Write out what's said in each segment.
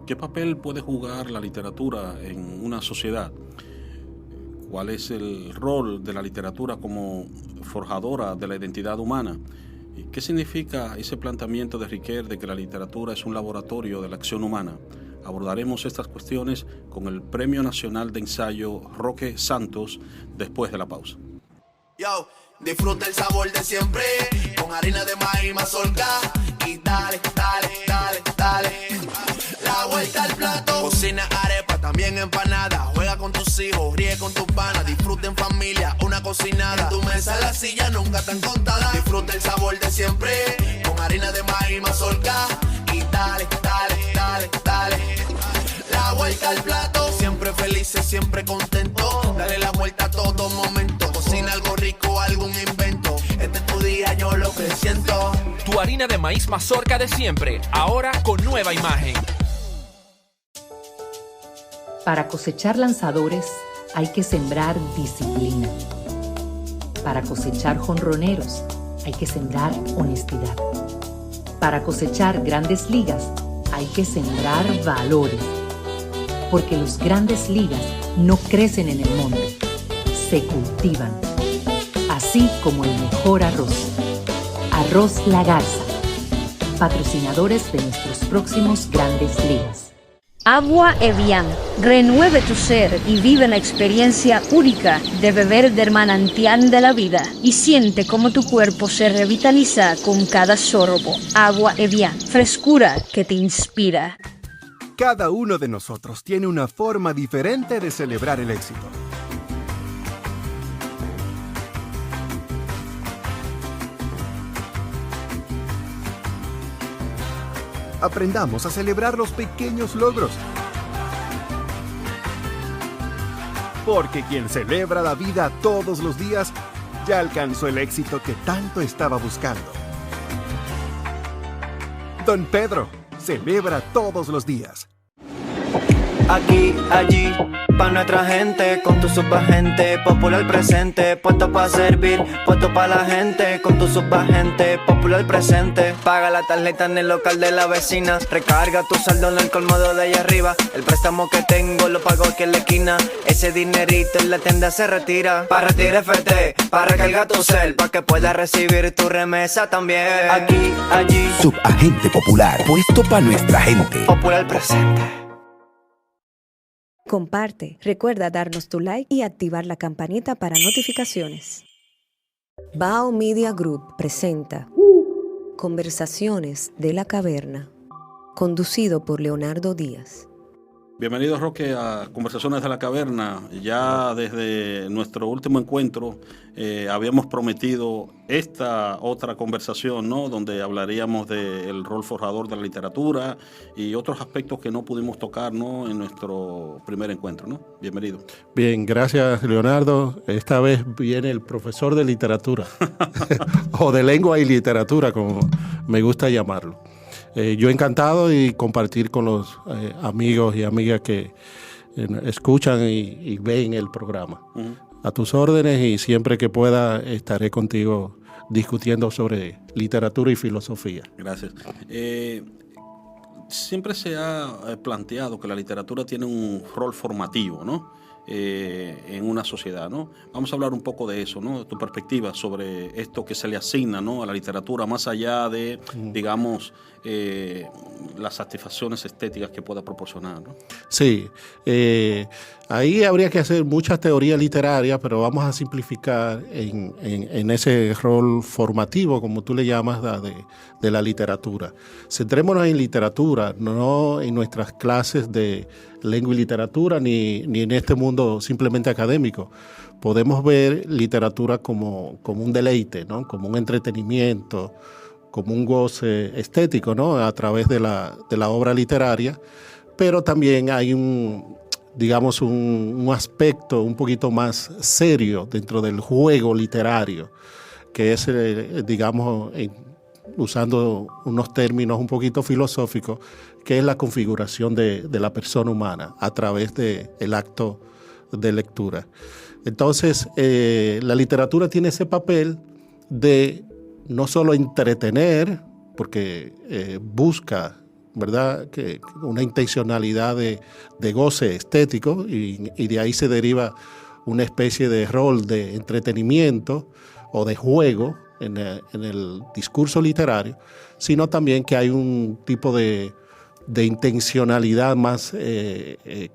¿Qué papel puede jugar la literatura en una sociedad? ¿Cuál es el rol de la literatura como forjadora de la identidad humana? ¿Qué significa ese planteamiento de Riquer de que la literatura es un laboratorio de la acción humana? Abordaremos estas cuestiones con el Premio Nacional de Ensayo Roque Santos después de la pausa. Yo, disfruta el sabor de siempre, con harina de maíz mazorca y dale, dale, dale, dale. La vuelta al plato, cocina arepa, también empanada. Juega con tus hijos, ríe con tus panas, disfruta en familia, una cocinada. En tu mesa la silla nunca tan contada. Disfruta el sabor de siempre, con harina de maíz mazorca y dale, dale, dale, dale. La vuelta al plato, siempre felices, siempre contento. Dale la vuelta a todo momento. Cocina algo rico, algún invento. Este es tu día, yo lo que siento. Tu harina de maíz mazorca de siempre, ahora con nueva imagen. Para cosechar lanzadores hay que sembrar disciplina. Para cosechar jonroneros hay que sembrar honestidad. Para cosechar grandes ligas hay que sembrar valores. Porque los grandes ligas no crecen en el monte, se cultivan. Así como el mejor arroz. Arroz La Garza, patrocinadores de nuestros próximos grandes ligas. Agua Evian. Renueve tu ser y vive la experiencia única de beber del manantial de la vida y siente cómo tu cuerpo se revitaliza con cada sorbo. Agua Evian. Frescura que te inspira. Cada uno de nosotros tiene una forma diferente de celebrar el éxito. Aprendamos a celebrar los pequeños logros. Porque quien celebra la vida todos los días ya alcanzó el éxito que tanto estaba buscando. Don Pedro celebra todos los días. Aquí, allí, pa' nuestra gente, con tu subagente, popular presente, puesto pa' servir, puesto pa' la gente, con tu subagente, popular presente. Paga la tarjeta en el local de la vecina, recarga tu saldo en el colmado de allá arriba, el préstamo que tengo lo pago aquí en la esquina, ese dinerito en la tienda se retira, pa' retirar FT, pa' recargar tu cel, pa' que puedas recibir tu remesa también. Aquí, allí, subagente popular, puesto pa' nuestra gente, popular presente. Comparte, recuerda darnos tu like y activar la campanita para notificaciones. Bao Media Group presenta Conversaciones de la Caverna, conducido por Leonardo Díaz. Bienvenido, Roque, a Conversaciones de la Caverna. Ya desde nuestro último encuentro habíamos prometido esta otra conversación, ¿no? Donde hablaríamos del rol forjador de la literatura y otros aspectos que no pudimos tocar, ¿no? En nuestro primer encuentro, ¿no? Bienvenido. Bien, gracias, Leonardo. Esta vez viene el profesor de literatura o de lengua y literatura, como me gusta llamarlo. Yo encantado y compartir con los amigos y amigas que escuchan y ven el programa. Uh-huh. A tus órdenes, y siempre que pueda estaré contigo discutiendo sobre literatura y filosofía. Gracias. Siempre se ha planteado que la literatura tiene un rol formativo, ¿no? En una sociedad, ¿no? Vamos a hablar un poco de eso, ¿no? De tu perspectiva sobre esto que se le asigna, ¿no? A la literatura, más allá de, digamos, las satisfacciones estéticas que pueda proporcionar, ¿no? Sí, ahí habría que hacer muchas teorías literarias, pero vamos a simplificar en ese rol formativo, como tú le llamas, de la literatura. Centrémonos en literatura, no en nuestras clases de lengua y literatura, ni en este mundo simplemente académico. Podemos ver literatura como un deleite, ¿no? Como un entretenimiento, como un goce estético, ¿no? A través de la obra literaria, pero también hay un aspecto un poquito más serio dentro del juego literario, que es, usando unos términos un poquito filosóficos, que es la configuración de la persona humana a través del acto de lectura. Entonces, la literatura tiene ese papel de no solo entretener, porque busca ¿verdad? Que una intencionalidad de goce estético y de ahí se deriva una especie de rol de entretenimiento o de juego en el discurso literario, sino también que hay un tipo de intencionalidad más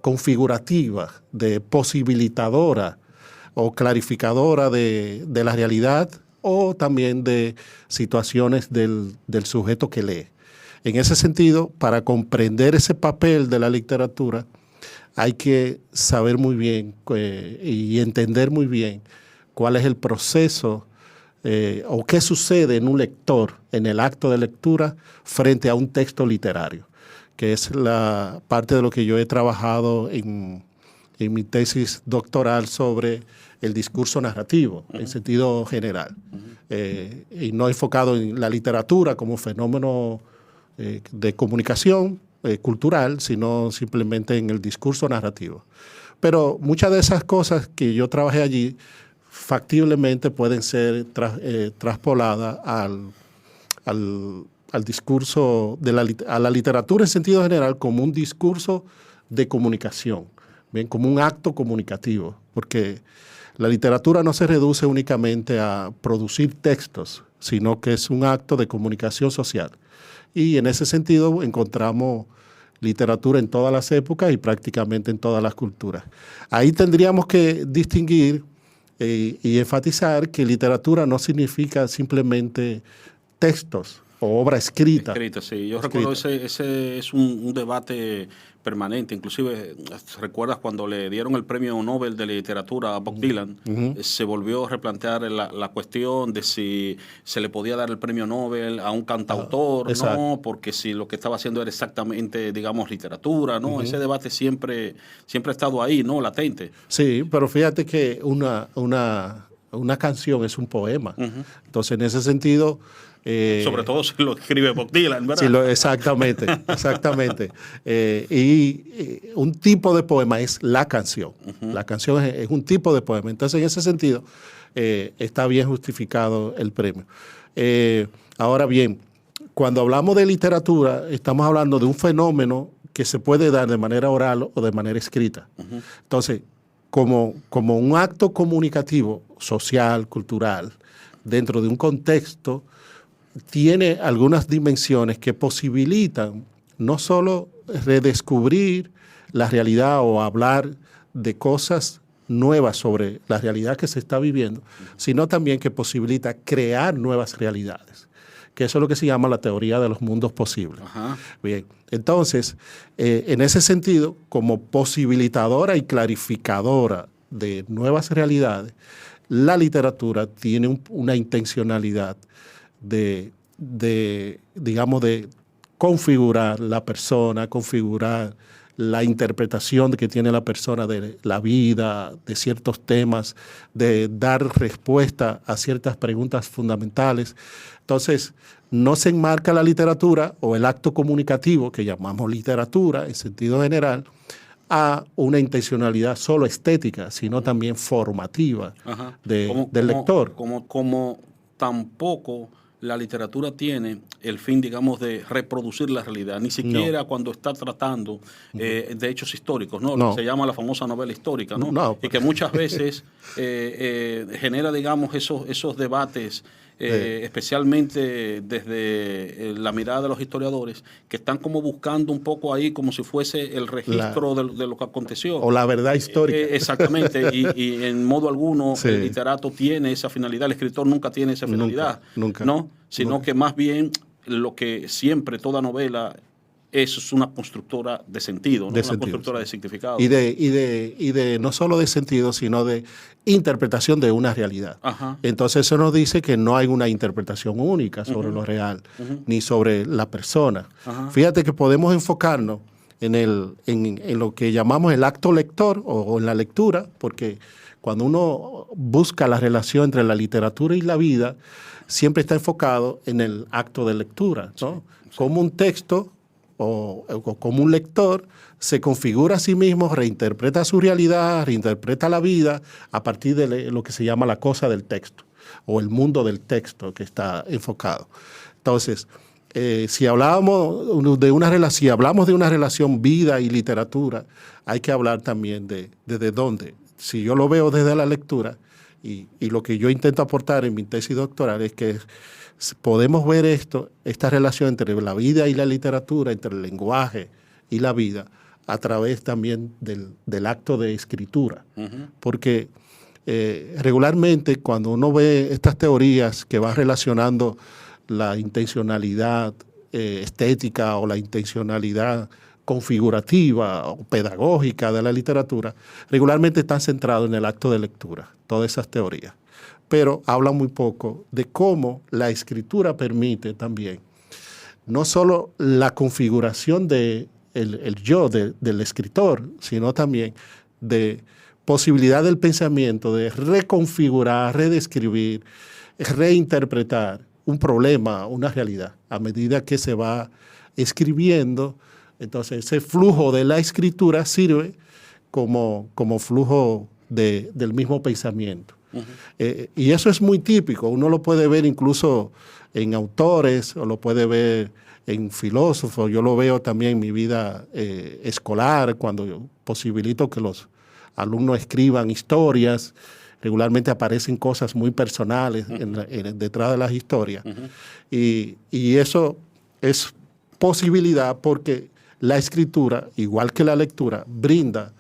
configurativa, de posibilitadora o clarificadora de la realidad o también de situaciones del sujeto que lee. En ese sentido, para comprender ese papel de la literatura, hay que saber muy bien y entender muy bien cuál es el proceso o qué sucede en un lector, en el acto de lectura, frente a un texto literario, que es la parte de lo que yo he trabajado en mi tesis doctoral sobre el discurso narrativo, en sentido general, y no enfocado en la literatura como fenómeno de comunicación cultural, sino simplemente en el discurso narrativo. Pero muchas de esas cosas que yo trabajé allí factiblemente pueden ser traspoladas al discurso, a la literatura en sentido general como un discurso de comunicación, bien, como un acto comunicativo, porque la literatura no se reduce únicamente a producir textos, sino que es un acto de comunicación social. Y en ese sentido encontramos literatura en todas las épocas y prácticamente en todas las culturas. Ahí tendríamos que distinguir y enfatizar que literatura no significa simplemente textos o obra escrita. Escrita, sí. Yo recuerdo ese es un debate permanente. Inclusive, ¿recuerdas cuando le dieron el premio Nobel de Literatura a Bob Dylan? Se volvió a replantear la cuestión de si se le podía dar el premio Nobel a un cantautor, ¿no? Porque si lo que estaba haciendo era exactamente, digamos, literatura, ¿no? Ese debate siempre ha estado ahí, ¿no? Latente. Sí, pero fíjate que una canción es un poema. Entonces, en ese sentido... sobre todo si lo escribe Bob Dylan, ¿verdad? Sí, exactamente. Y un tipo de poema es la canción. La canción es un tipo de poema. Entonces, en ese sentido, está bien justificado el premio. Ahora bien, cuando hablamos de literatura, estamos hablando de un fenómeno que se puede dar de manera oral o de manera escrita. Entonces, como un acto comunicativo, social, cultural, dentro de un contexto, tiene algunas dimensiones que posibilitan no solo redescubrir la realidad o hablar de cosas nuevas sobre la realidad que se está viviendo, sino también que posibilita crear nuevas realidades, que eso es lo que se llama la teoría de los mundos posibles. Bien, entonces, en ese sentido, como posibilitadora y clarificadora de nuevas realidades, la literatura tiene una intencionalidad digamos, de configurar la persona, configurar la interpretación que tiene la persona de la vida, de ciertos temas, de dar respuesta a ciertas preguntas fundamentales. Entonces, no se enmarca la literatura o el acto comunicativo, que llamamos literatura en sentido general, a una intencionalidad solo estética, sino también formativa del lector. Como tampoco la literatura tiene el fin, digamos, de reproducir la realidad, ni siquiera cuando está tratando de hechos históricos, ¿no? Lo que se llama la famosa novela histórica, ¿no? Y que muchas veces genera, digamos, esos debates, especialmente desde la mirada de los historiadores, que están como buscando un poco ahí como si fuese el registro de lo que aconteció. O la verdad histórica. Exactamente, y en modo alguno el literato tiene esa finalidad, el escritor nunca tiene esa finalidad, nunca, ¿no? Sino que más bien lo que siempre toda novela es una constructora de sentido, ¿no? Una constructora de significado. Y de no solo de sentido, sino de interpretación de una realidad. Entonces eso nos dice que no hay una interpretación única sobre lo real, ni sobre la persona. Fíjate que podemos enfocarnos en lo que llamamos el acto lector o en la lectura, porque cuando uno busca la relación entre la literatura y la vida, siempre está enfocado en el acto de lectura, ¿no? Como un texto o como un lector se configura a sí mismo, reinterpreta su realidad, reinterpreta la vida a partir de lo que se llama la cosa del texto o el mundo del texto que está enfocado. Entonces, si hablamos de una relación vida y literatura, hay que hablar también de desde dónde. Si yo lo veo desde la lectura, y lo que yo intento aportar en mi tesis doctoral es que podemos ver esta relación entre la vida y la literatura, entre el lenguaje y la vida, a través también del acto de escritura. Porque regularmente cuando uno ve estas teorías que van relacionando la intencionalidad estética o la intencionalidad configurativa o pedagógica de la literatura, regularmente están centrados en el acto de lectura, todas esas teorías. Pero hablan muy poco de cómo la escritura permite también no solo la configuración del yo del escritor, sino también de posibilidad del pensamiento de reconfigurar, redescribir, reinterpretar un problema, una realidad, a medida que se va escribiendo. Entonces, ese flujo de la escritura sirve como flujo del mismo pensamiento. Y eso es muy típico. Uno lo puede ver incluso en autores, o lo puede ver en filósofos. Yo lo veo también en mi vida escolar, cuando yo posibilito que los alumnos escriban historias. Regularmente aparecen cosas muy personales detrás de las historias. Y eso es posibilidad porque la escritura, igual que la lectura, brinda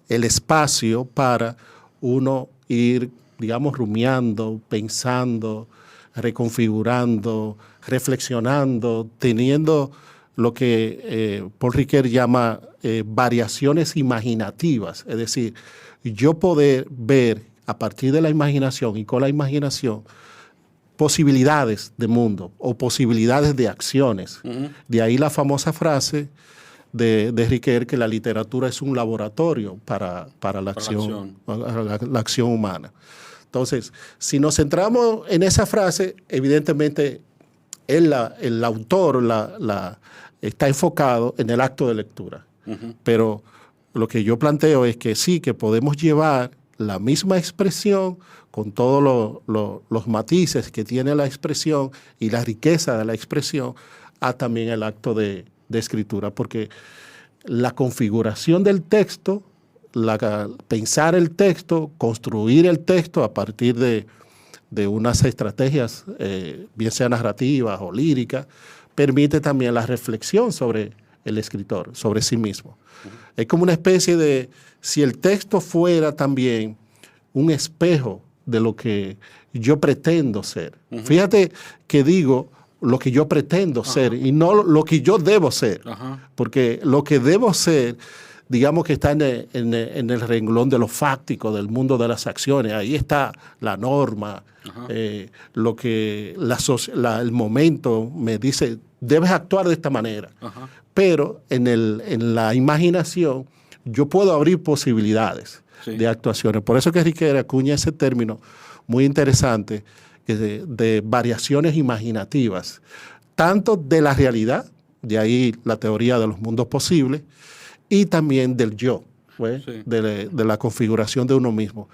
el espacio para uno ir, digamos, rumiando, pensando, reconfigurando, reflexionando, teniendo lo que Paul Ricoeur llama variaciones imaginativas. Es decir, yo poder ver a partir de la imaginación y con la imaginación posibilidades de mundo o posibilidades de acciones. De ahí la famosa frase de Ricoeur que la literatura es un laboratorio para la acción humana. Entonces, si nos centramos en esa frase, evidentemente el autor está enfocado en el acto de lectura. Pero lo que yo planteo es que sí, que podemos llevar la misma expresión con todos los matices que tiene la expresión y la riqueza de la expresión a también el acto de escritura, porque la configuración del texto, pensar el texto, construir el texto a partir de unas estrategias, bien sea narrativas o líricas, permite también la reflexión sobre el escritor, sobre sí mismo. Es como una especie de, si el texto fuera también un espejo de lo que yo pretendo ser. Fíjate que digo lo que yo pretendo ser y no lo que yo debo ser. Porque lo que debo ser, digamos que está en el renglón de lo fáctico, del mundo de las acciones. Ahí está la norma, lo que el momento me dice, debes actuar de esta manera. Pero en la imaginación yo puedo abrir posibilidades de actuaciones. Por eso que Ricoeur acuña ese término muy interesante de variaciones imaginativas, tanto de la realidad, de ahí la teoría de los mundos posibles, y también del yo, de la configuración de uno mismo,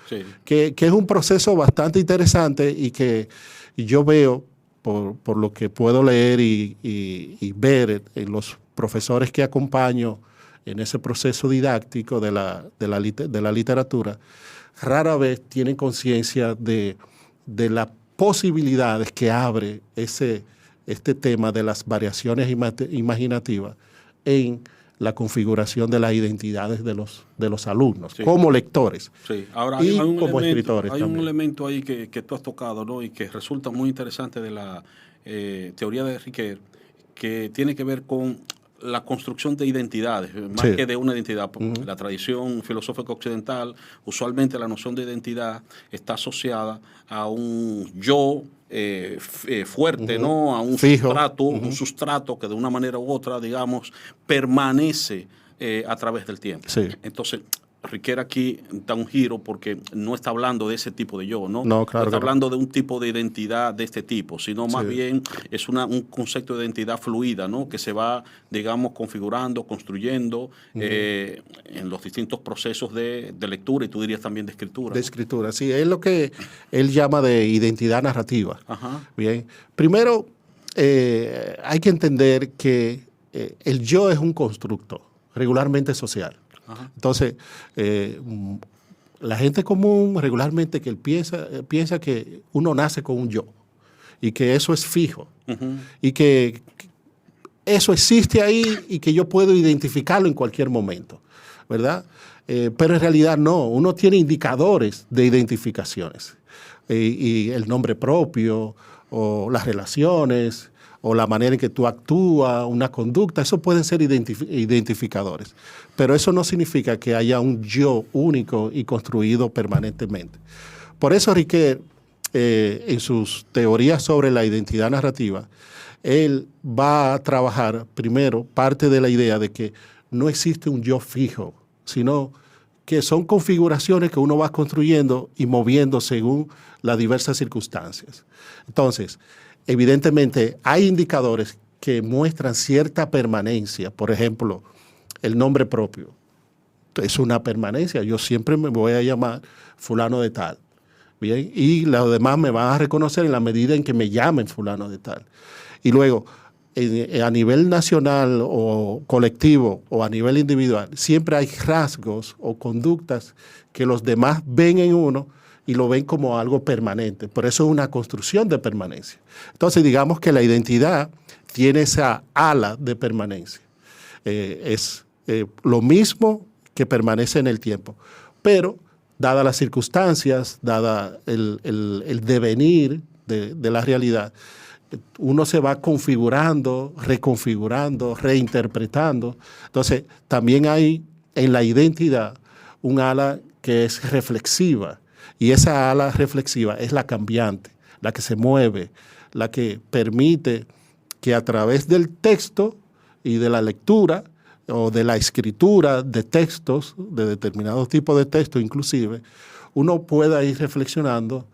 que es un proceso bastante interesante y que yo veo, por lo que puedo leer y ver en los profesores que acompaño en ese proceso didáctico de la literatura, rara vez tienen conciencia de las posibilidades que abre este tema de las variaciones imaginativas en la configuración de las identidades de los alumnos, como lectores y como escritores. Hay un elemento ahí que tú has tocado, ¿no? Y que resulta muy interesante de la teoría de Ricoeur, que tiene que ver con la construcción de identidades, más que de una identidad. La tradición filosófica occidental, usualmente la noción de identidad está asociada a un yo fuerte, ¿no? A un sustrato, un sustrato que de una manera u otra, digamos, permanece a través del tiempo. Entonces, Riquet aquí da un giro porque no está hablando de ese tipo de yo, ¿no? No, claro. No está hablando de un tipo de identidad de este tipo, sino más bien es un concepto de identidad fluida, ¿no? Que se va, digamos, configurando, construyendo en los distintos procesos de lectura y tú dirías también de escritura. De escritura, sí. Es lo que él llama de identidad narrativa. Ajá. Bien. Primero, hay que entender que el yo es un constructo regularmente social. Ajá. Entonces, la gente común regularmente que él piensa que uno nace con un yo y que eso es fijo y que eso existe ahí y que yo puedo identificarlo en cualquier momento, ¿verdad? Pero en realidad no, uno tiene indicadores de identificaciones y el nombre propio o las relaciones o la manera en que tú actúas, una conducta, eso pueden ser identificadores. Pero eso no significa que haya un yo único y construido permanentemente. Por eso Riquet, en sus teorías sobre la identidad narrativa, él va a trabajar primero parte de la idea de que no existe un yo fijo, sino que son configuraciones que uno va construyendo y moviendo según las diversas circunstancias. Entonces, evidentemente, hay indicadores que muestran cierta permanencia. Por ejemplo, el nombre propio. Es una permanencia. Yo siempre me voy a llamar fulano de tal. Bien, y los demás me van a reconocer en la medida en que me llamen fulano de tal. Y luego, a nivel nacional o colectivo o a nivel individual, siempre hay rasgos o conductas que los demás ven en uno y lo ven como algo permanente. Por eso es una construcción de permanencia. Entonces, digamos que la identidad tiene esa ala de permanencia. Es lo mismo que permanece en el tiempo. Pero, dadas las circunstancias, dada el devenir de la realidad, uno se va configurando, reconfigurando, reinterpretando. Entonces, también hay en la identidad un ala que es reflexiva. Y esa ala reflexiva es la cambiante, la que se mueve, la que permite que a través del texto y de la lectura o de la escritura de textos, de determinados tipos de textos inclusive, uno pueda ir reflexionando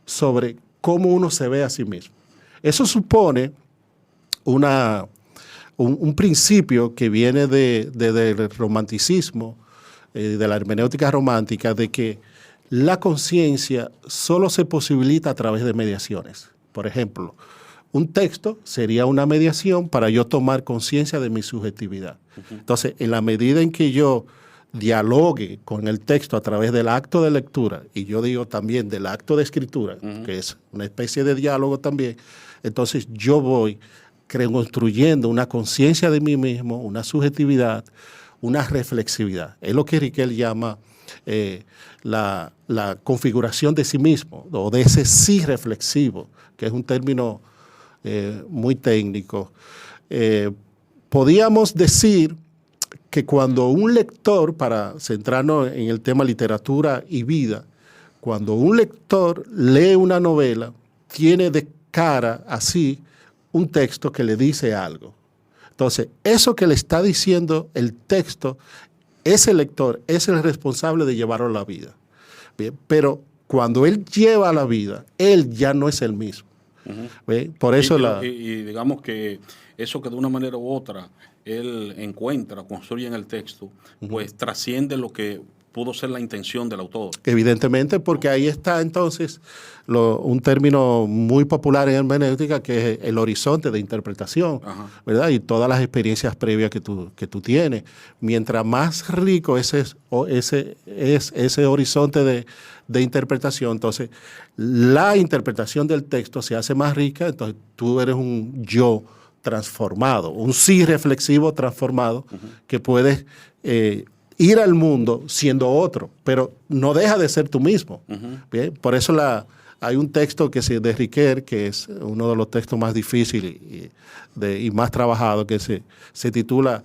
sobre cómo uno se ve a sí mismo. Eso supone un principio que viene del romanticismo, de la hermenéutica romántica, de que la conciencia solo se posibilita a través de mediaciones. Por ejemplo, un texto sería una mediación para yo tomar conciencia de mi subjetividad. Entonces, en la medida en que yo dialogue con el texto a través del acto de lectura, y yo digo también del acto de escritura, que es una especie de diálogo también, entonces yo voy construyendo una conciencia de mí mismo, una subjetividad, una reflexividad. Es lo que Riquet llama la configuración de sí mismo, o de ese sí reflexivo, que es un término muy técnico. Podíamos decir que cuando un lector, para centrarnos en el tema literatura y vida, cuando un lector lee una novela, tiene de cara así un texto que le dice algo. Entonces, eso que le está diciendo el texto, ese lector es el responsable de llevarlo a la vida. Bien, pero cuando él lleva a la vida, él ya no es el mismo. ¿Bien? Por eso y digamos que eso que de una manera u otra él encuentra, construye en el texto, pues trasciende lo que pudo ser la intención del autor. Evidentemente, porque ahí está entonces un término muy popular en hermenéutica que es el horizonte de interpretación, ¿verdad? Y todas las experiencias previas que tú tienes. Mientras más rico ese horizonte de interpretación, entonces la interpretación del texto se hace más rica, entonces tú eres un yo transformado, un sí reflexivo transformado que puedes ir al mundo siendo otro, pero no deja de ser tú mismo. ¿Bien? Por eso hay un texto de Riquet, que es uno de los textos más difíciles y más trabajados, que se titula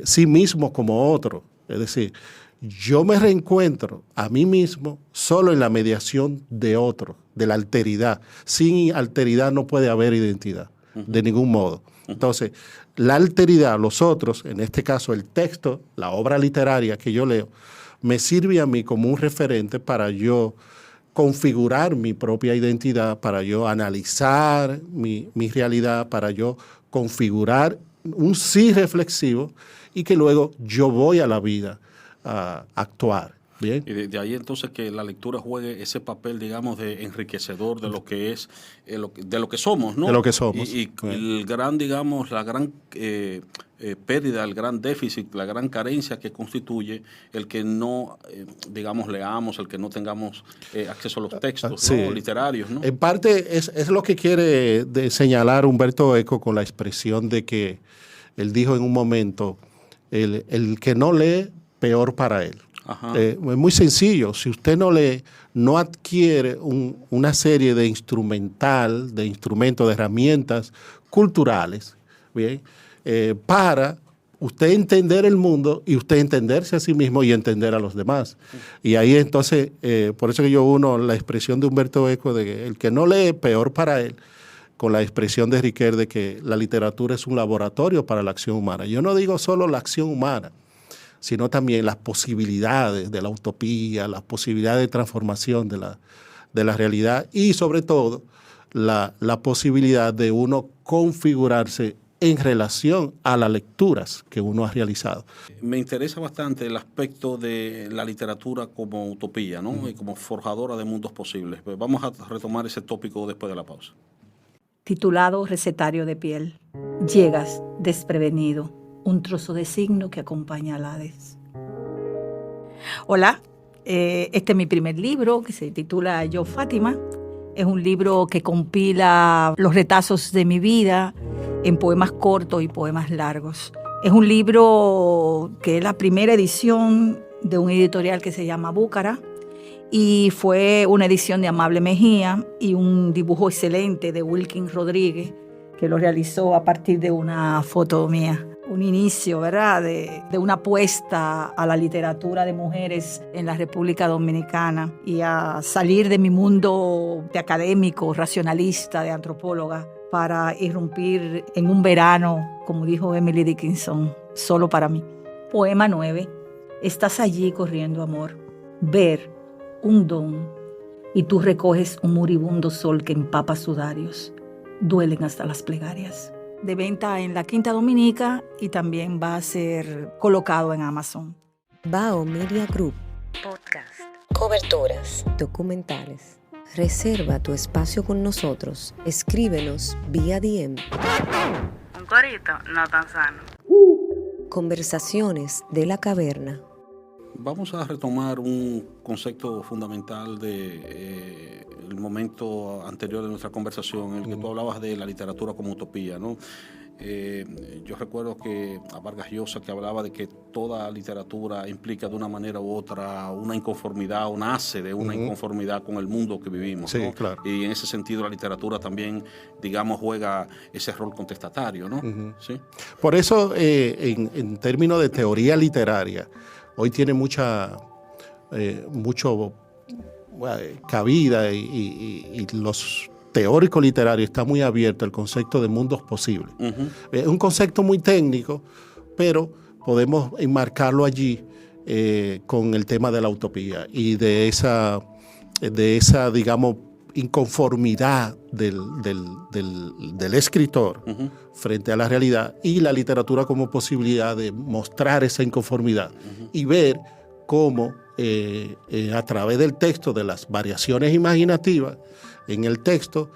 Sí mismo como otro. Es decir, yo me reencuentro a mí mismo solo en la mediación de otro, de la alteridad. Sin alteridad no puede haber identidad, de ningún modo. Entonces, la alteridad, los otros, en este caso el texto, la obra literaria que yo leo, me sirve a mí como un referente para yo configurar mi propia identidad, para yo analizar mi realidad, para yo configurar un sí reflexivo y que luego yo voy a la vida a actuar. Bien. Y de ahí entonces que la lectura juegue ese papel, digamos, de enriquecedor de lo que es, de lo que somos, ¿no? De lo que somos. Y el gran, digamos, la gran pérdida, el gran déficit, la gran carencia que constituye el que no, digamos, leamos, el que no tengamos acceso a los textos, sí, ¿no? Literarios, ¿no? En parte es lo que quiere señalar Humberto Eco con la expresión de que él dijo en un momento, el que no lee, peor para él. Es muy sencillo. Si usted no lee, no adquiere una serie de instrumentos, de herramientas culturales, ¿bien? Para usted entender el mundo y usted entenderse a sí mismo y entender a los demás. Y ahí entonces, por eso que yo uno la expresión de Humberto Eco de que el que no lee, peor para él, con la expresión de Riquet de que la literatura es un laboratorio para la acción humana. Yo no digo solo la acción humana, sino también las posibilidades de la utopía, las posibilidades de transformación de la realidad y sobre todo la posibilidad de uno configurarse en relación a las lecturas que uno ha realizado. Me interesa bastante el aspecto de la literatura como utopía, ¿no? Y como forjadora de mundos posibles. Pues vamos a retomar ese tópico después de la pausa. Titulado Recetario de piel. Llegas desprevenido. Un trozo de signo que acompaña al Hades. Hola, este es mi primer libro que se titula Yo, Fátima. Es un libro que compila los retazos de mi vida en poemas cortos y poemas largos. Es un libro que es la primera edición de un editorial que se llama Búcara y fue una edición de Amable Mejía y un dibujo excelente de Wilkin Rodríguez que lo realizó a partir de una foto mía. Un inicio, ¿verdad?, de una apuesta a la literatura de mujeres en la República Dominicana y a salir de mi mundo de académico, racionalista, de antropóloga, para irrumpir en un verano, como dijo Emily Dickinson, solo para mí. Poema 9. Estás allí corriendo, amor. Ver, un don, y tú recoges un moribundo sol que empapa sudarios. Duelen hasta las plegarias. De venta en la Quinta Dominica y también va a ser colocado en Amazon. Bao Media Group. Podcast. Coberturas. Documentales. Reserva tu espacio con nosotros. Escríbenos vía DM. Un corito no tan sano. Conversaciones de la caverna. Vamos a retomar un concepto fundamental de el momento anterior de nuestra conversación, en el que tú hablabas de la literatura como utopía, ¿no? Yo recuerdo que a Vargas Llosa que hablaba de que toda literatura implica de una manera u otra una inconformidad o nace de una inconformidad con el mundo que vivimos, sí, ¿no? Claro. Y en ese sentido la literatura también, digamos, juega ese rol contestatario, ¿no? ¿Sí? Por eso, en términos de teoría literaria, hoy tiene mucho cabida y los teóricos literarios están muy abiertos al concepto de mundos posibles. Es un concepto muy técnico, pero podemos enmarcarlo allí con el tema de la utopía y de esa digamos, inconformidad del escritor frente a la realidad y la literatura como posibilidad de mostrar esa inconformidad y ver cómo a través del texto, de las variaciones imaginativas en el texto,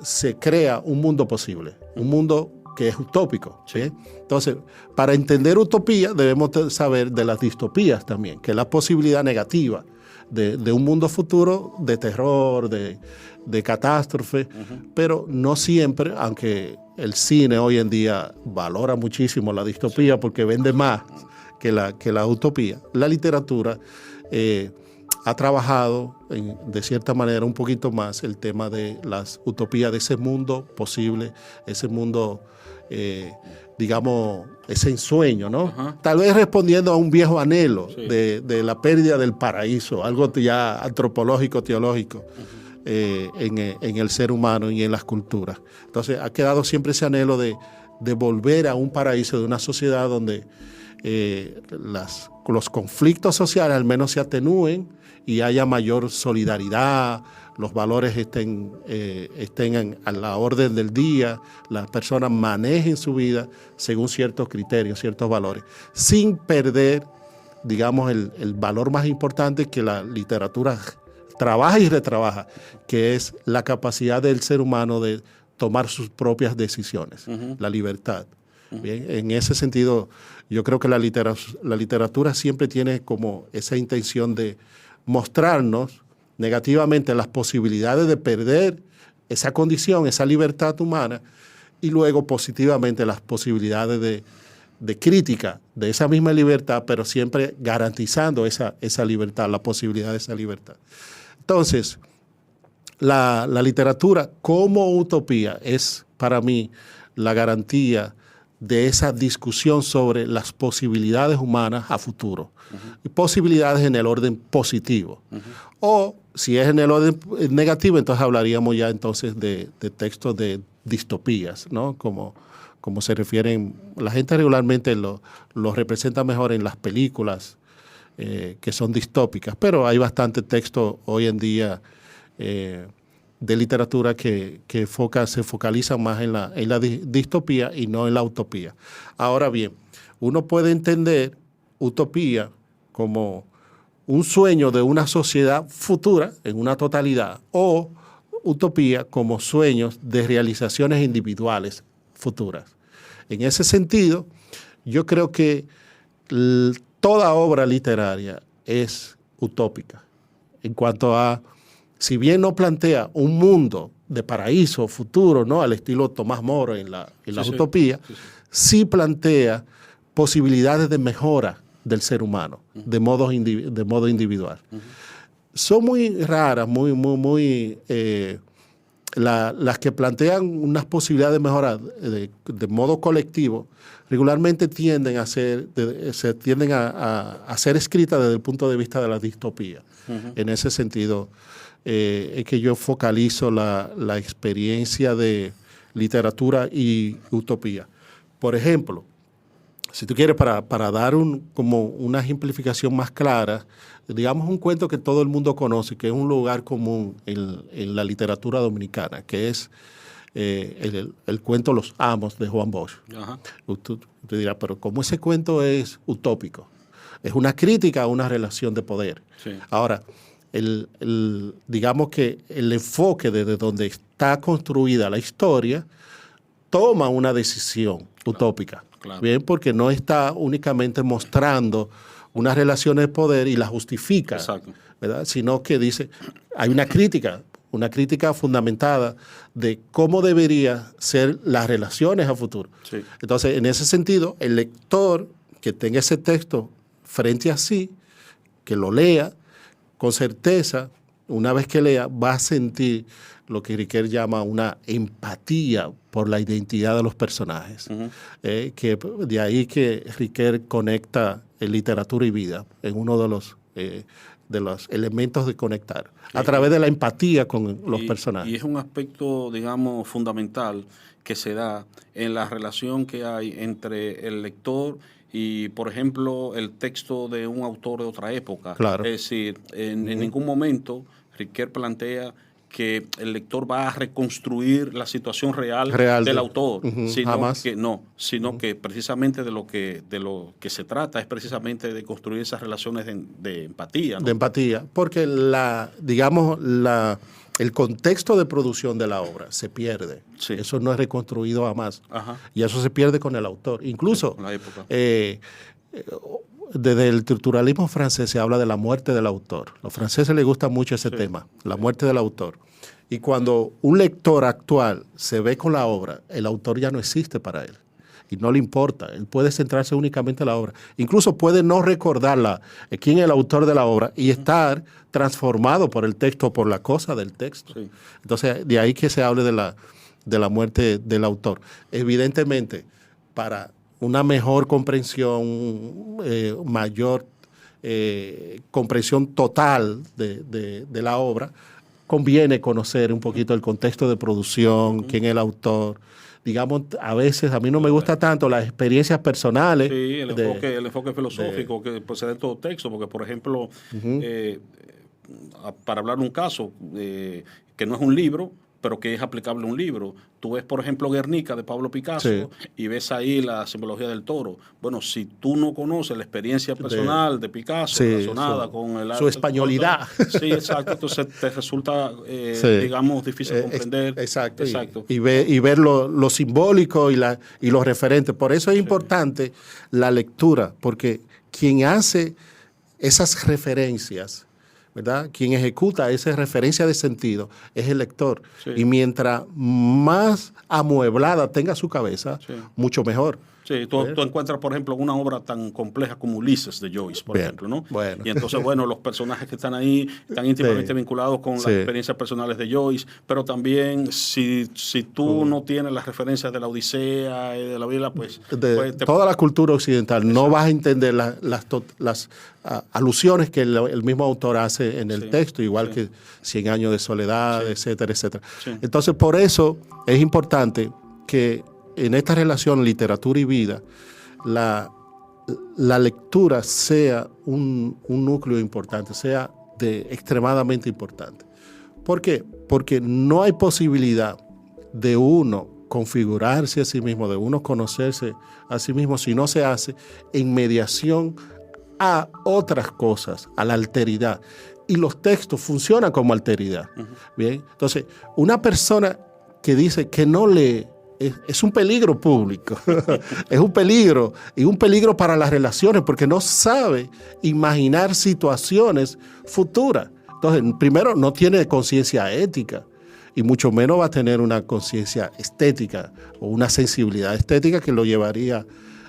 se crea un mundo posible, un mundo que es utópico, ¿sí? Entonces, para entender utopía debemos saber de las distopías también, que es la posibilidad negativa de un mundo futuro de terror, de catástrofe, pero no siempre, aunque el cine hoy en día valora muchísimo la distopía porque vende más que la utopía, la literatura ha trabajado de cierta manera un poquito más el tema de las utopías, de ese mundo posible, ese mundo, digamos, ese ensueño, ¿no? Tal vez respondiendo a un viejo anhelo de la pérdida del paraíso, algo ya antropológico, teológico, en el ser humano y en las culturas. Entonces ha quedado siempre ese anhelo de volver a un paraíso, de una sociedad donde los conflictos sociales al menos se atenúen y haya mayor solidaridad, los valores estén a la orden del día, las personas manejen su vida según ciertos criterios, ciertos valores, sin perder, digamos, el valor más importante que la literatura trabaja y retrabaja, que es la capacidad del ser humano de tomar sus propias decisiones, la libertad. Bien, en ese sentido, yo creo que la literatura siempre tiene como esa intención de mostrarnos negativamente las posibilidades de perder esa condición, esa libertad humana, y luego positivamente las posibilidades de crítica de esa misma libertad, pero siempre garantizando esa libertad, la posibilidad de esa libertad. Entonces, la literatura como utopía es para mí la garantía de esa discusión sobre las posibilidades humanas a futuro, y posibilidades en el orden positivo. O si es en el orden negativo, entonces hablaríamos ya entonces de textos de distopías, ¿no? Como se refieren, la gente regularmente lo representa mejor en las películas que son distópicas, pero hay bastante texto hoy en día de literatura que se focaliza más en la distopía y no en la utopía. Ahora bien, uno puede entender utopía como un sueño de una sociedad futura en una totalidad, o utopía como sueños de realizaciones individuales futuras. En ese sentido, yo creo que toda obra literaria es utópica en cuanto a, si bien no plantea un mundo de paraíso futuro, ¿no?, al estilo Tomás Moro en la utopía, sí plantea posibilidades de mejora del ser humano de modo individual. Son muy raras, las que plantean unas posibilidades de mejora de modo colectivo, regularmente tienden a ser escritas desde el punto de vista de la distopía. En ese sentido, es que yo focalizo la experiencia de literatura y utopía. Por ejemplo, si tú quieres, para dar como una ejemplificación más clara, digamos un cuento que todo el mundo conoce, que es un lugar común en la literatura dominicana, que es el cuento Los Amos de Juan Bosch. Usted dirá, pero ¿cómo ese cuento es utópico? Es una crítica a una relación de poder. Sí. Ahora, digamos que el enfoque desde donde está construida la historia toma una decisión utópica. Claro. Bien, porque no está únicamente mostrando unas relaciones de poder y las justifica, ¿verdad?, sino que dice, hay una crítica fundamentada de cómo deberían ser las relaciones a futuro. Sí. Entonces, en ese sentido, el lector que tenga ese texto frente a sí, que lo lea con certeza, una vez que lea, va a sentir lo que Riquet llama una empatía por la identidad de los personajes. Que de ahí que Riquet conecta literatura y vida en uno de los elementos de conectar, a través de la empatía con los personajes. Y es un aspecto, digamos, fundamental que se da en la relación que hay entre el lector y, por ejemplo, el texto de un autor de otra época. Claro. Es decir, en ningún momento Riquet plantea que el lector va a reconstruir la situación real del autor, sino que precisamente de lo que se trata es precisamente de construir esas relaciones de empatía, ¿no? De empatía, porque el contexto de producción de la obra se pierde. Sí. Eso no es reconstruido jamás. Y eso se pierde con el autor. Incluso la época. Desde el estructuralismo francés se habla de la muerte del autor. A los franceses les gusta mucho ese tema, la muerte del autor. Y cuando un lector actual se ve con la obra, el autor ya no existe para él. Y no le importa. Él puede centrarse únicamente en la obra. Incluso puede no recordarla, quién es el autor de la obra, y estar transformado por el texto, por la cosa del texto. Sí. Entonces, de ahí que se hable de la muerte del autor. Evidentemente, para una mejor comprensión, mayor comprensión total de la obra, conviene conocer un poquito el contexto de producción, quién es el autor, digamos, a veces a mí no me gusta tanto las experiencias personales. Sí, el enfoque filosófico que procede de todo texto, porque por ejemplo, para hablar de un caso que no es un libro, pero que es aplicable a un libro. Tú ves, por ejemplo, Guernica de Pablo Picasso y ves ahí la simbología del toro. Bueno, si tú no conoces la experiencia personal de Picasso relacionada con el arte, su españolidad. Sí, exacto. Entonces te resulta, digamos, difícil comprender. Exacto. Y ver lo simbólico y los referentes. Por eso es importante la lectura, porque quien hace esas referencias, ¿verdad? Quien ejecuta esa referencia de sentido es el lector. Y mientras más amueblada tenga su cabeza, mucho mejor. Sí, tú encuentras, por ejemplo, una obra tan compleja como Ulises de Joyce, por ejemplo, ¿no? Bueno. Y entonces, bueno, los personajes que están ahí están íntimamente vinculados con las experiencias personales de Joyce, pero también si tú no tienes las referencias de la Odisea y de la Biblia, pues toda la cultura occidental, no vas a entender las alusiones que el mismo autor hace en el texto, igual que 100 años de soledad, etcétera, etcétera. Entonces, por eso es importante que en esta relación literatura y vida, la lectura sea un núcleo importante, sea extremadamente importante. ¿Por qué? Porque no hay posibilidad de uno configurarse a sí mismo, de uno conocerse a sí mismo, si no se hace en mediación a otras cosas, a la alteridad. Y los textos funcionan como alteridad. Bien, entonces, una persona que dice que no lee, es un peligro público, es un peligro, y un peligro para las relaciones, porque no sabe imaginar situaciones futuras. Entonces, primero, no tiene conciencia ética, y mucho menos va a tener una conciencia estética o una sensibilidad estética que lo llevaría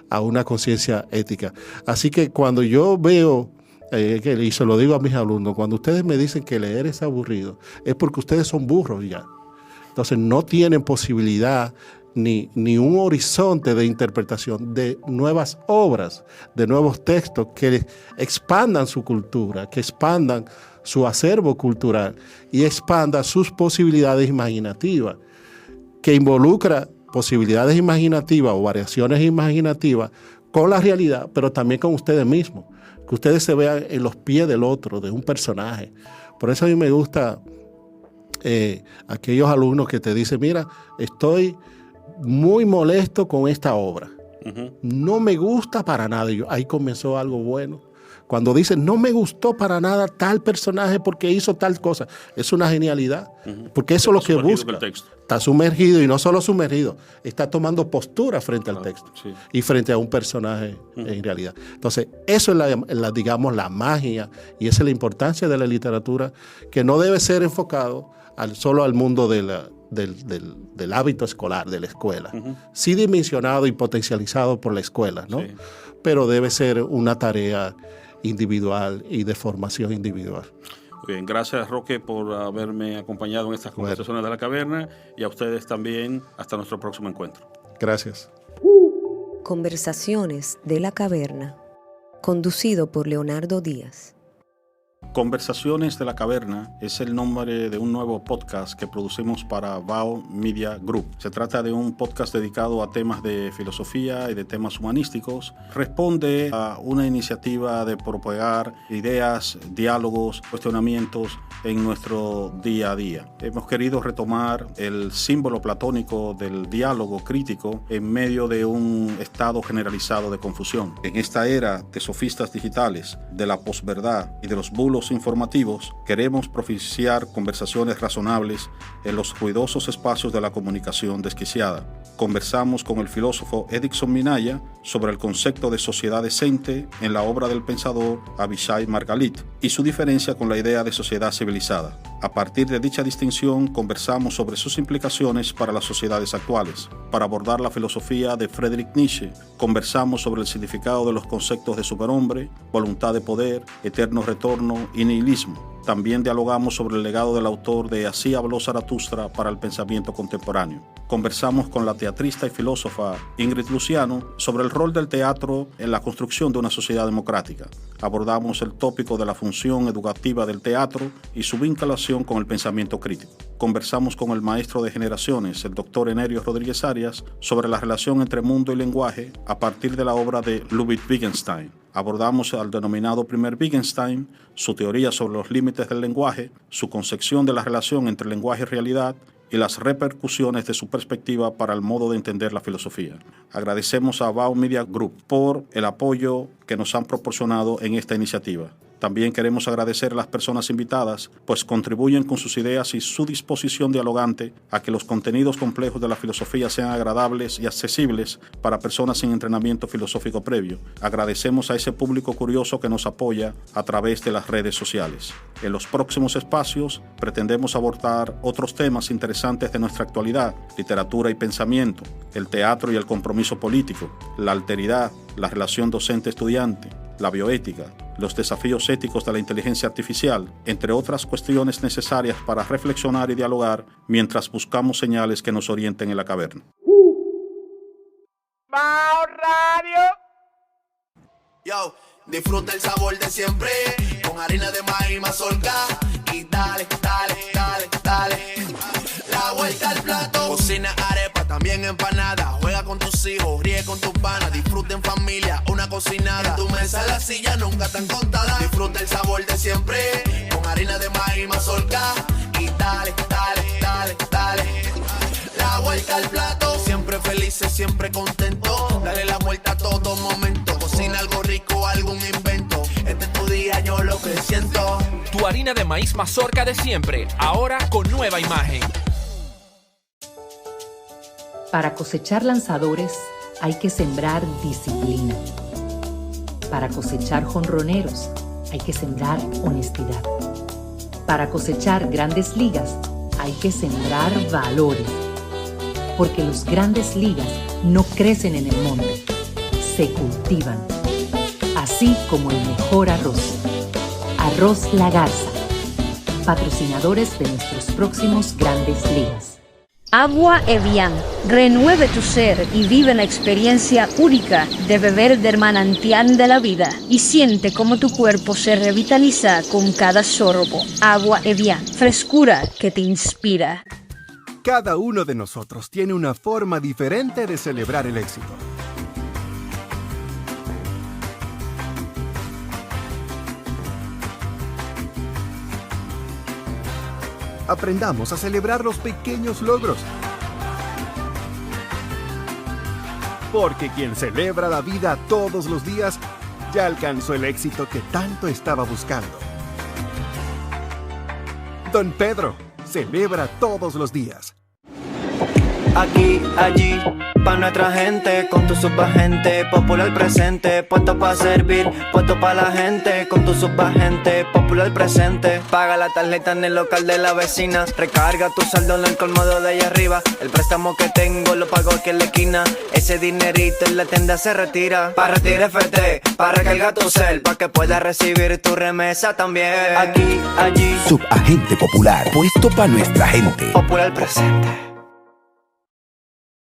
a una conciencia ética. Así que cuando yo veo, y se lo digo a mis alumnos, cuando ustedes me dicen que leer es aburrido, es porque ustedes son burros ya. Entonces, no tienen posibilidad ni un horizonte de interpretación de nuevas obras, de nuevos textos que expandan su cultura, que expandan su acervo cultural y expandan sus posibilidades imaginativas, que involucra posibilidades imaginativas o variaciones imaginativas con la realidad, pero también con ustedes mismos, que ustedes se vean en los pies del otro, de un personaje. Por eso a mí me gusta aquellos alumnos que te dicen, mira, estoy muy molesto con esta obra. No me gusta para nada. Y ahí comenzó algo bueno. Cuando dicen, no me gustó para nada tal personaje porque hizo tal cosa, es una genialidad. Porque eso es lo que busca. Está sumergido, y no solo sumergido, está tomando postura frente al texto y frente a un personaje en realidad. Entonces, eso es digamos, la magia, y esa es la importancia de la literatura, que no debe ser enfocado solo al mundo del hábito escolar, de la escuela. Sí dimensionado y potencializado por la escuela, ¿no? Pero debe ser una tarea individual y de formación individual. Bien, gracias Roque por haberme acompañado en estas conversaciones de la caverna, y a ustedes también. Hasta nuestro próximo encuentro. Gracias. Conversaciones de la caverna, conducido por Leonardo Díaz. Conversaciones de la Caverna es el nombre de un nuevo podcast que producimos para Bao Media Group. Se trata de un podcast dedicado a temas de filosofía y de temas humanísticos. Responde a una iniciativa de propagar ideas, diálogos, cuestionamientos en nuestro día a día. Hemos querido retomar el símbolo platónico del diálogo crítico en medio de un estado generalizado de confusión. En esta era de sofistas digitales, de la posverdad y de los bulos informativos, queremos propiciar conversaciones razonables en los ruidosos espacios de la comunicación desquiciada. Conversamos con el filósofo Erickson Minaya sobre el concepto de sociedad decente en la obra del pensador Avishai Margalit y su diferencia con la idea de sociedad civilizada. A partir de dicha distinción, conversamos sobre sus implicaciones para las sociedades actuales. Para abordar la filosofía de Friedrich Nietzsche, conversamos sobre el significado de los conceptos de superhombre, voluntad de poder, eterno retorno y nihilismo. También dialogamos sobre el legado del autor de Así habló Zaratustra para el pensamiento contemporáneo. Conversamos con la teatrista y filósofa Ingrid Luciano sobre el rol del teatro en la construcción de una sociedad democrática. Abordamos el tópico de la función educativa del teatro y su vinculación con el pensamiento crítico. Conversamos con el maestro de generaciones, el doctor Enerio Rodríguez Arias, sobre la relación entre mundo y lenguaje a partir de la obra de Ludwig Wittgenstein. Abordamos al denominado primer Wittgenstein, su teoría sobre los límites del lenguaje, su concepción de la relación entre lenguaje y realidad y las repercusiones de su perspectiva para el modo de entender la filosofía. Agradecemos a Bao Media Group por el apoyo que nos han proporcionado en esta iniciativa. También queremos agradecer a las personas invitadas, pues contribuyen con sus ideas y su disposición dialogante a que los contenidos complejos de la filosofía sean agradables y accesibles para personas sin entrenamiento filosófico previo. Agradecemos a ese público curioso que nos apoya a través de las redes sociales. En los próximos espacios pretendemos abordar otros temas interesantes de nuestra actualidad: literatura y pensamiento, el teatro y el compromiso político, la alteridad, la relación docente-estudiante, la bioética, los desafíos éticos de la inteligencia artificial, entre otras cuestiones necesarias para reflexionar y dialogar mientras buscamos señales que nos orienten en la caverna. Bao Radio. Yo, disfruta el sabor de siempre con harina de maíz mazorca y dale, dale, dale, dale. La vuelta al plato. Cocina arepa, también empanada. Juega con tus hijos, ríe con tus panas. Disfruta en familia, una cocinada. En tu mesa la silla nunca tan contada. Disfruta el sabor de siempre con harina de maíz mazorca y dale, dale, dale, dale. La vuelta al plato. Siempre felices, siempre contento. Dale la vuelta a todo momento. Cocina algo rico, algún invento. Este es tu día, yo lo que siento. Tu harina de maíz mazorca de siempre, ahora con nueva imagen. Para cosechar lanzadores hay que sembrar disciplina. Para cosechar jonroneros hay que sembrar honestidad. Para cosechar grandes ligas hay que sembrar valores. Porque los grandes ligas no crecen en el monte, se cultivan. Así como el mejor arroz. Arroz La Garza, patrocinadores de nuestros próximos grandes ligas. Agua Evian. Renueve tu ser y vive la experiencia única de beber del manantial de la vida y siente cómo tu cuerpo se revitaliza con cada sorbo. Agua Evian. Frescura que te inspira. Cada uno de nosotros tiene una forma diferente de celebrar el éxito. Aprendamos a celebrar los pequeños logros. Porque quien celebra la vida todos los días ya alcanzó el éxito que tanto estaba buscando. Don Pedro celebra todos los días. Aquí, allí, pa' nuestra gente, con tu subagente, popular presente, puesto pa' servir, puesto pa' la gente, con tu subagente, popular presente. Paga la tarjeta en el local de la vecina, recarga tu saldo en el colmado de allá arriba, el préstamo que tengo lo pago aquí en la esquina, ese dinerito en la tienda se retira, pa' retirar FT, pa' recargar tu cel, pa' que puedas recibir tu remesa también. Aquí, allí, Subagente popular, puesto pa' nuestra gente. popular presente.